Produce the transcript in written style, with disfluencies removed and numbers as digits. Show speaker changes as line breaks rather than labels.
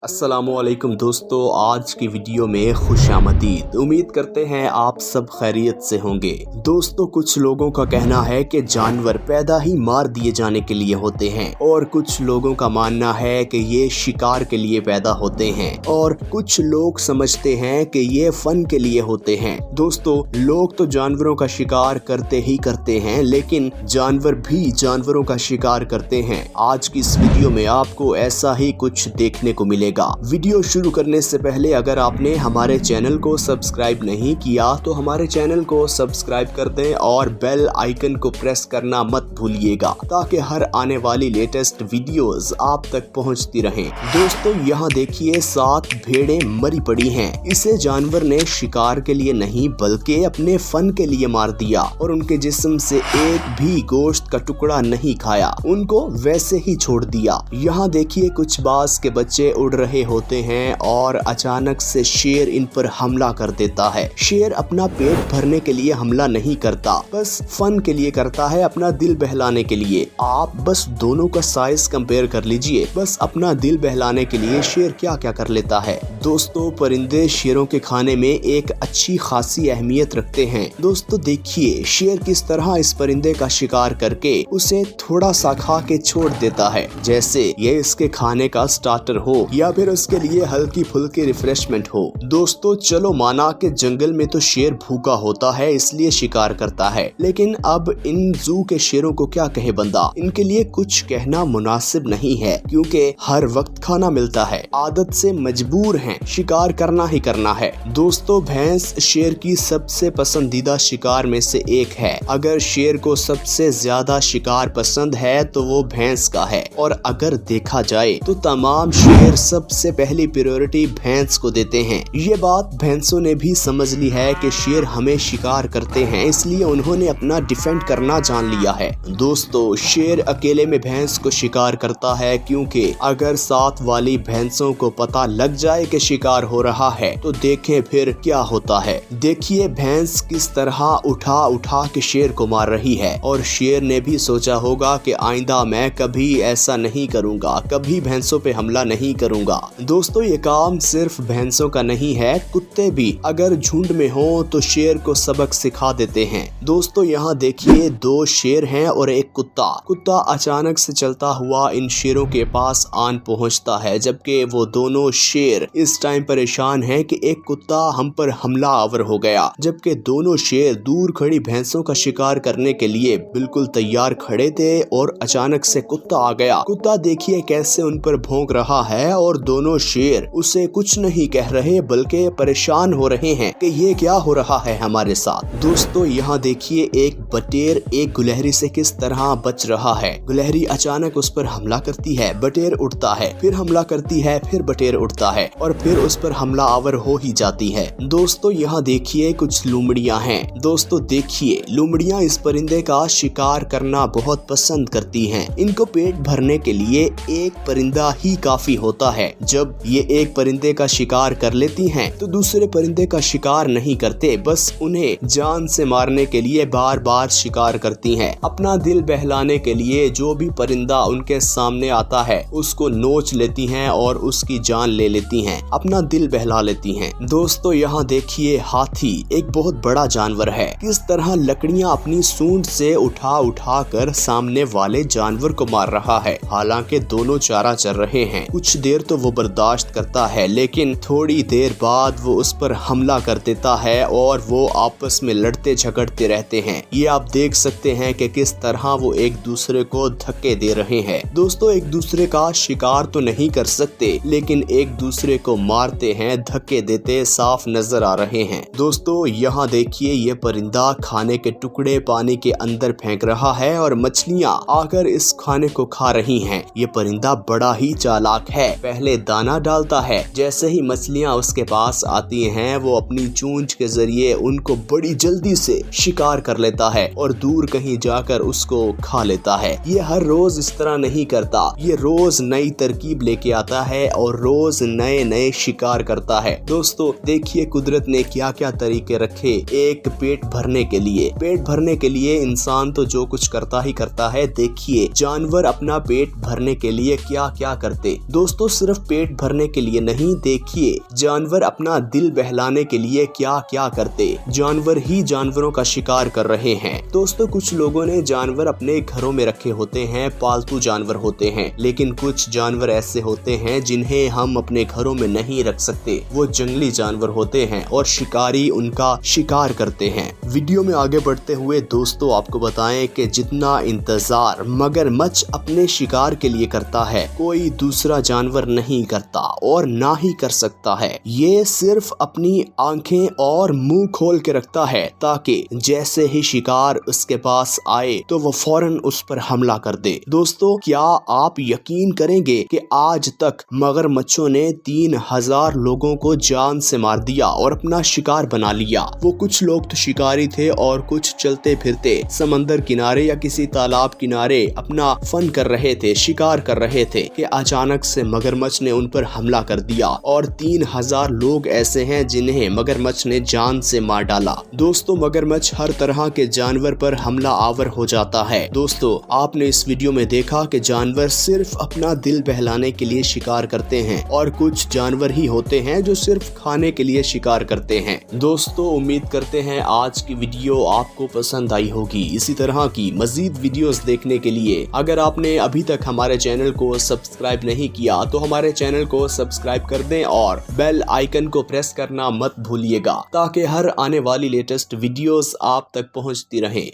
अस्सलामुअलैकुम दोस्तों, आज की वीडियो में खुशामदीद। उम्मीद करते हैं आप सब खैरियत से होंगे। दोस्तों, कुछ लोगों का कहना है कि जानवर पैदा ही मार दिए जाने के लिए होते हैं और कुछ लोगों का मानना है कि ये शिकार के लिए पैदा होते हैं और कुछ लोग समझते हैं कि ये फन के लिए होते हैं। दोस्तों, लोग तो जानवरों का शिकार करते ही करते हैं, लेकिन जानवर भी जानवरों का शिकार करते हैं। आज की इस वीडियो में आपको ऐसा ही कुछ देखने को मिलेगा। वीडियो शुरू करने से पहले अगर आपने हमारे चैनल को सब्सक्राइब नहीं किया तो हमारे चैनल को सब्सक्राइब कर दें और बेल आइकन को प्रेस करना मत भूलिएगा ताकि हर आने वाली लेटेस्ट वीडियोस आप तक पहुंचती रहें। दोस्तों, यहाँ देखिए 7 भेड़ें मरी पड़ी हैं। इसे जानवर ने शिकार के लिए नहीं बल्कि अपने फन के लिए मार दिया और उनके जिस्म से एक भी गोश्त का टुकड़ा नहीं खाया, उनको वैसे ही छोड़ दिया। यहाँ देखिए कुछ बाज के बच्चे उड़ रहे होते हैं और अचानक से शेर इन पर हमला कर देता है। शेर अपना पेट भरने के लिए हमला नहीं करता, बस फन के लिए करता है, अपना दिल बहलाने के लिए। आप बस दोनों का साइज कंपेयर कर लीजिए। बस अपना दिल बहलाने के लिए शेर क्या क्या कर लेता है। दोस्तों, परिंदे शेरों के खाने में एक अच्छी खासी अहमियत रखते हैं। दोस्तों देखिए, शेर किस तरह इस परिंदे का शिकार करके उसे थोड़ा सा खा के छोड़ देता है, जैसे ये इसके खाने का स्टार्टर हो या फिर उसके लिए हल्की फुल्की रिफ्रेशमेंट हो। दोस्तों, चलो माना कि जंगल में तो शेर भूखा होता है इसलिए शिकार करता है, लेकिन अब इन जू के शेरों को क्या कहे बंदा। इनके लिए कुछ कहना मुनासिब नहीं है क्योंकि हर वक्त खाना मिलता है, आदत से मजबूर हैं, शिकार करना ही करना है। दोस्तों, भैंस शेर की सबसे पसंदीदा शिकार में से एक है। अगर शेर को सबसे ज्यादा शिकार पसंद है तो वो भैंस का है, और अगर देखा जाए तो तमाम शेर सबसे पहली प्रायोरिटी भैंस को देते हैं। ये बात भैंसों ने भी समझ ली है कि शेर हमें शिकार करते हैं, इसलिए उन्होंने अपना डिफेंड करना जान लिया है। दोस्तों, शेर अकेले में भैंस को शिकार करता है क्योंकि अगर साथ वाली भैंसों को पता लग जाए कि शिकार हो रहा है तो देखें फिर क्या होता है। देखिए भैंस किस तरह उठा उठा के शेर को मार रही है, और शेर ने भी सोचा होगा कि आइंदा मैं कभी ऐसा नहीं करूंगा, कभी भैंसों पे हमला नहीं करूंगा। दोस्तों, ये काम सिर्फ भैंसों का नहीं है, कुत्ते भी अगर झुंड में हो तो शेर को सबक सिखा देते हैं। दोस्तों, यहाँ देखिए 2 शेर हैं और एक कुत्ता। कुत्ता अचानक से चलता हुआ इन शेरों के पास आन पहुँचता है, जबकि वो दोनों शेर इस टाइम परेशान हैं कि एक कुत्ता हम पर हमला आवर हो गया, जबकि दोनों शेर दूर खड़ी भैंसों का शिकार करने के लिए बिल्कुल तैयार खड़े थे और अचानक से कुत्ता आ गया। कुत्ता देखिए कैसे उन पर भौंक रहा है और दोनों शेर उसे कुछ नहीं कह रहे बल्कि परेशान हो रहे हैं कि ये क्या हो रहा है हमारे साथ। दोस्तों, यहाँ देखिए एक बटेर एक गुलहरी से किस तरह बच रहा है। गुलहरी अचानक उस पर हमला करती है, बटेर उठता है, फिर हमला करती है, फिर बटेर उठता है और फिर उस पर हमला आवर हो ही जाती है। दोस्तों, यहाँ देखिए कुछ लोमड़ियाँ हैं। दोस्तों देखिए, लोमड़ियाँ इस परिंदे का शिकार करना बहुत पसंद करती हैं। इनको पेट भरने के लिए एक परिंदा ही काफी होता है। जब ये एक परिंदे का शिकार कर लेती हैं तो दूसरे परिंदे का शिकार नहीं करते, बस उन्हें जान से मारने के लिए बार बार शिकार करती हैं। अपना दिल बहलाने के लिए जो भी परिंदा उनके सामने आता है उसको नोच लेती हैं और उसकी जान ले लेती हैं, अपना दिल बहला लेती हैं। दोस्तों, यहाँ देखिए हाथी एक बहुत बड़ा जानवर है, किस तरह लकड़ियाँ अपनी सूंड से उठा उठा कर सामने वाले जानवर को मार रहा है। हालांकि दोनों चारा चल रहे हैं, कुछ देर तो वो बर्दाश्त करता है, लेकिन थोड़ी देर बाद वो उस पर हमला कर देता है और वो आपस में लड़ते झगड़ते रहते हैं। ये आप देख सकते हैं कि किस तरह वो एक दूसरे को धक्के दे रहे हैं। दोस्तों, एक दूसरे का शिकार तो नहीं कर सकते, लेकिन एक दूसरे को मारते हैं, धक्के देते साफ नजर आ रहे हैं। दोस्तों, यहाँ देखिए ये परिंदा खाने के टुकड़े पानी के अंदर फेंक रहा है और मछलियाँ आकर इस खाने को खा रही हैं। ये परिंदा बड़ा ही चालाक है, पहले दाना डालता है, जैसे ही मछलियाँ उसके पास आती हैं वो अपनी चोंच के जरिए उनको बड़ी जल्दी से शिकार कर लेता है और दूर कहीं जाकर उसको खा लेता है। ये हर रोज इस तरह नहीं करता, ये रोज नई तरकीब लेके आता है और रोज नए नए में शिकार करता है। दोस्तों देखिए कुदरत ने क्या क्या तरीके रखे एक पेट भरने के लिए। पेट भरने के लिए इंसान तो जो कुछ करता ही करता है, देखिए जानवर अपना पेट भरने के लिए क्या क्या करते। दोस्तों सिर्फ पेट भरने के लिए नहीं, देखिए जानवर अपना दिल बहलाने के लिए क्या क्या करते। जानवर ही जानवरों का शिकार कर रहे हैं। दोस्तों कुछ लोगों ने जानवर अपने घरों में रखे होते हैं, पालतू जानवर होते हैं, लेकिन कुछ जानवर ऐसे होते हैं जिन्हें हम अपने घरों में नहीं रख सकते। वो जंगली जानवर होते हैं और शिकारी उनका शिकार करते हैं। वीडियो में आगे बढ़ते हुए दोस्तों आपको बताएं कि जितना इंतजार मगरमच्छ अपने शिकार के लिए करता है, कोई दूसरा जानवर नहीं करता और ना ही कर सकता है। ये सिर्फ अपनी आंखें और मुंह खोल के रखता है ताकि जैसे ही शिकार उसके पास आए तो वो फौरन उस पर हमला कर दे। दोस्तों क्या आप यकीन करेंगे कि आज तक मगरमच्छों ने 3000 लोगों को जान से मार दिया और अपना शिकार बना लिया। वो कुछ लोग तो शिकारी थे और कुछ चलते फिरते समंदर किनारे या किसी तालाब किनारे अपना फन कर रहे थे, शिकार कर रहे थे कि अचानक से मगरमच्छ ने उन पर हमला कर दिया और 3000 लोग ऐसे हैं जिन्हें मगरमच्छ ने जान से मार डाला। दोस्तों मगरमच्छ हर तरह के जानवर पर हमला आवर हो जाता है। दोस्तों आपने इस वीडियो में देखा कि जानवर सिर्फ अपना दिल बहलाने के लिए शिकार करते हैं और कुछ जानवर ही होते हैं जो सिर्फ खाने के लिए शिकार करते हैं। दोस्तों उम्मीद करते हैं आज की वीडियो आपको पसंद आई होगी। इसी तरह की मजीद वीडियोस देखने के लिए अगर आपने अभी तक हमारे चैनल को सब्सक्राइब नहीं किया तो हमारे चैनल को सब्सक्राइब कर दें और बेल आइकन को प्रेस करना मत भूलिएगा ताकि हर आने वाली लेटेस्ट वीडियोस आप तक पहुंचती रहें।